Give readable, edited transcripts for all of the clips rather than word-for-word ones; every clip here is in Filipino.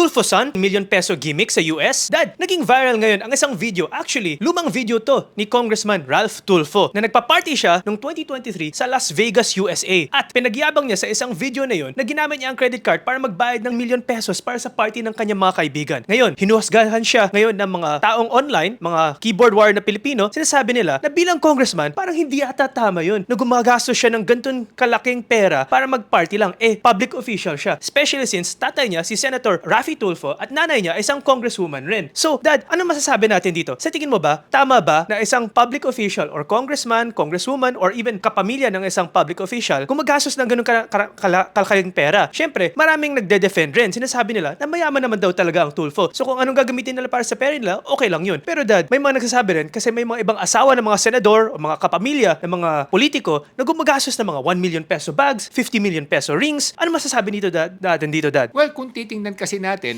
Tulfo son, million-peso gimmick sa US? Dad, naging viral ngayon ang isang video. Actually, lumang video to ni Congressman Ralph Tulfo na nagpa-party siya noong 2023 sa Las Vegas, USA. At pinagyabang niya sa isang video na yon na ginamit niya ang credit card para magbayad ng ₱1,000,000 para sa party ng kanyang mga kaibigan. Ngayon, hinuhusgahan siya ngayon ng mga taong online, mga keyboard warrior na Pilipino. Sinasabi nila na bilang congressman, parang hindi ata tama yun na gumagastos siya ng ganitong kalaking pera para mag-party lang. Public official siya. Especially since tatay niya, si Senator Raffy Tulfo, at nanay niya isang congresswoman rin. So, Dad, ano masasabi natin dito? Sa tingin mo ba, tama ba na isang public official or congressman, congresswoman, or even kapamilya ng isang public official gumagastos ng ganung kalaking pera? Siyempre, maraming nagde-defend rin. Sinasabi nila na mayaman naman daw talaga ang Tulfo. So, kung anong gagamitin nila para sa pera nila, okay lang yun. Pero Dad, may mga nagsasabi rin kasi may mga ibang asawa ng mga senador o mga kapamilya ng mga politiko na gumagastos ng mga ₱1,000,000 bags, ₱50,000,000 rings. Ano masasabi dito, Dad? Dad? Well, kung titingnan kasi natin,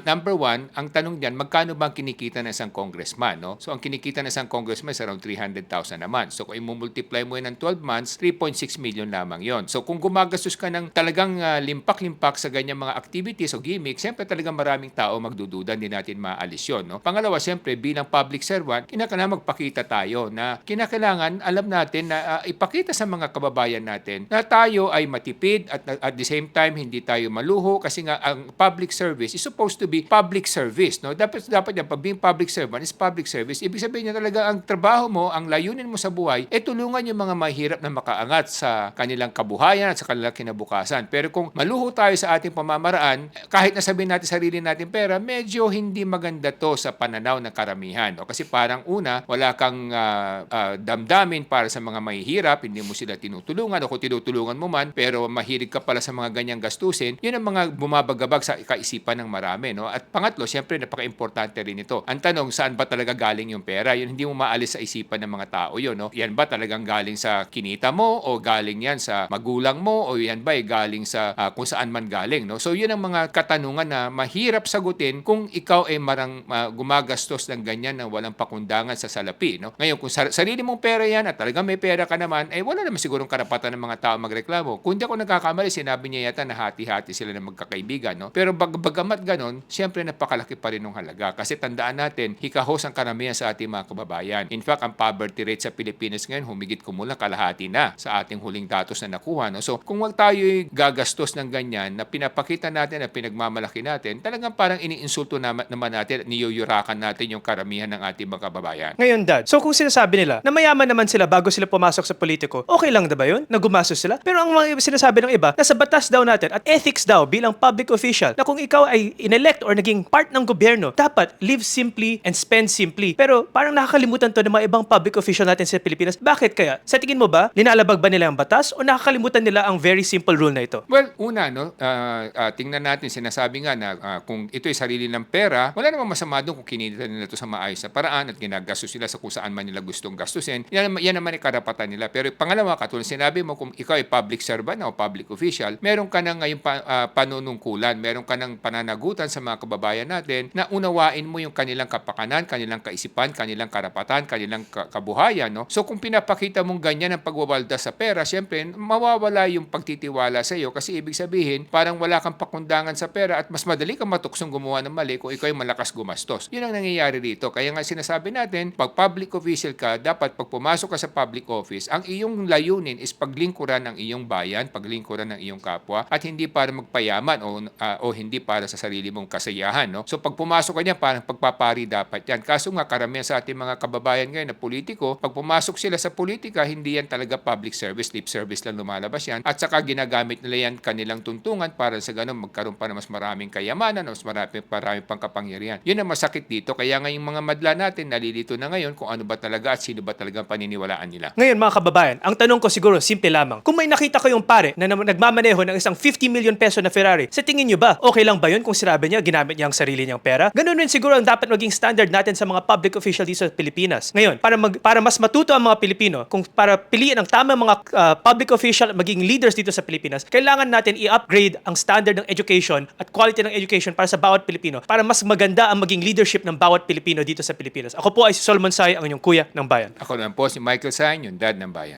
number one, ang tanong diyan, magkano ba ang kinikita ng isang congressman? No? So, ang kinikita ng isang congressman is around 300,000 a month. So, kung i-multiply mo yan ng 12 months, 3.6 million lamang yon. So, kung gumagastos ka ng talagang limpak-limpak sa ganyang mga activities o gimmicks, siyempre talagang maraming tao magdududa, hindi natin maalis yun. No? Pangalawa, siyempre, bilang public servant, kinakailangan magpakita tayo na kinakailangan, alam natin na ipakita sa mga kababayan natin na tayo ay matipid at the same time, hindi tayo maluho kasi nga ang public service is supposed to be public service. No? Dapat yan, pag being public servant is public service. Ibig sabihin niya talaga ang trabaho mo, ang layunin mo sa buhay, tulungan yung mga mahirap na makaangat sa kanilang kabuhayan at sa kanilang kinabukasan. Pero kung maluho tayo sa ating pamamaraan, kahit nasabihin natin sarili natin pera, medyo hindi maganda to sa pananaw ng karamihan. No? Kasi parang una, wala kang damdamin para sa mga mahihirap, hindi mo sila tinutulungan o kung tinutulungan mo man, pero mahilig ka pala sa mga ganyang gastusin, yun ang mga bumabagabag sa kaisipan ng marami. No? At pangatlo, siyempre, napaka-importante rin ito. Ang tanong, saan ba talaga galing yung pera? Yun, hindi mo maalis sa isipan ng mga tao yun. No? Yan ba talagang galing sa kinita mo o galing yan sa magulang mo o yan ba galing sa kung saan man galing? No? So, yun ang mga katanungan na mahirap sagutin kung ikaw ay gumagastos ng ganyan na walang pakundangan sa salapi. No? Ngayon, kung sarili mong pera yan at talagang may pera ka naman, wala naman sigurong karapatan ng mga tao magreklamo. Kung hindi ako nagkakamali, sinabi niya yata na hati-hati sila ng magkakaibigan. No? Pero bagamat ganon, siyempre napakalaki pa rin ng halaga. Kasi tandaan natin, hikahos ang karamihan sa ating mga kababayan. In fact, ang poverty rate sa Pilipinas ngayon, humigit kumulang kalahati na sa ating huling datos na nakuha. No? So, kung wag tayo gagastos ng ganyan na pinapakita natin na pinagmamalaki natin, talagang parang iniinsulto naman natin at niyuyurakan natin yung karamihan ng ating mga kababayan. Ngayon, Dad, so kung sinasabi nila na mayaman naman sila bago sila pumasok sa politiko, okay lang ba yun? Na gumastos sila? Pero ang mga sinasabi ng iba, nasa batas daw natin at ethics daw bilang public official na kung ikaw ay inelect or naging part ng gobyerno, dapat live simply and spend simply. Pero parang nakakalimutan to ng mga ibang public official natin sa Pilipinas. Bakit kaya? Sa tingin mo ba, linalabag ba nila ang batas o nakakalimutan nila ang very simple rule na ito? Well, una, tingnan natin, sinasabi nga na kung ito ay sarili ng pera, wala namang masama doon kung kinita nila ito sa maayos na paraan at ginagastos sila sa kung saan man nila gustong gastusin. Yan naman ay karapatan nila. Pero pangalawa, katulad sinabi mo, kung ikaw ay public servant o public official, meron ka na ngayong panunungkulan, meron ka ng pananagutan sa mga kababayan natin na unawain mo yung kanilang kapakanan, kanilang kaisipan, kanilang karapatan, kanilang kabuhayan. No? So kung pinapakita mong ganyan ang pagwawalda sa pera, syempre, mawawala yung pagtitiwala sa iyo kasi ibig sabihin, parang wala kang pakundangan sa pera at mas madali kang matuksong gumawa ng mali kung ikaw ay malakas gumastos. Yun ang nangyayari dito. Kaya nga sinasabi natin, pag public official ka, dapat pag pumasok ka sa public office, ang iyong layunin is paglingkuran ng iyong bayan, paglingkuran ng iyong kapwa, at hindi para magpayaman o hindi para sa sarili mong kasayahan. No? So pag pumasok ka niya, parang pagpapari dapat yan. Kaso nga, karamihan sa ating mga kababayan ngayon na politiko, pag pumasok sila sa politika, hindi yan talaga public service, lip service lang lumalabas yan. At saka ginagamit nila yan kanilang tuntungan para sa ganun magkaroon pa ng mas maraming kayamanan, mas maraming pang kapangyarihan. Yun ang masakit dito. Kaya nga yung mga madla natin, nalilito na ngayon kung ano ba talaga at sino ba talaga paniniwalaan nila. Ngayon mga kababayan, ang tanong ko siguro simple lamang. Kung may nakita ko yung pare na nagmamaneho ng isang ₱50,000,000 na Ferrari, sa tingin nyo ba, okay lang ba yun kung sinabi niya ginamit niya ang sarili niyang pera? Ganun rin siguro ang dapat maging standard natin sa mga public official dito sa Pilipinas. Ngayon, para mas matuto ang mga Pilipino, para piliin ang tamang mga public official at maging leaders dito sa Pilipinas, kailangan natin i-upgrade ang standard ng education at quality ng education para sa bawat Pilipino, para mas maganda ang maging leadership ng bawat Pilipino dito sa Pilipinas. Ako po ay si Solomon Sai, ang inyong kuya ng bayan. Ako naman po si Michael Sain, yung dad ng bayan.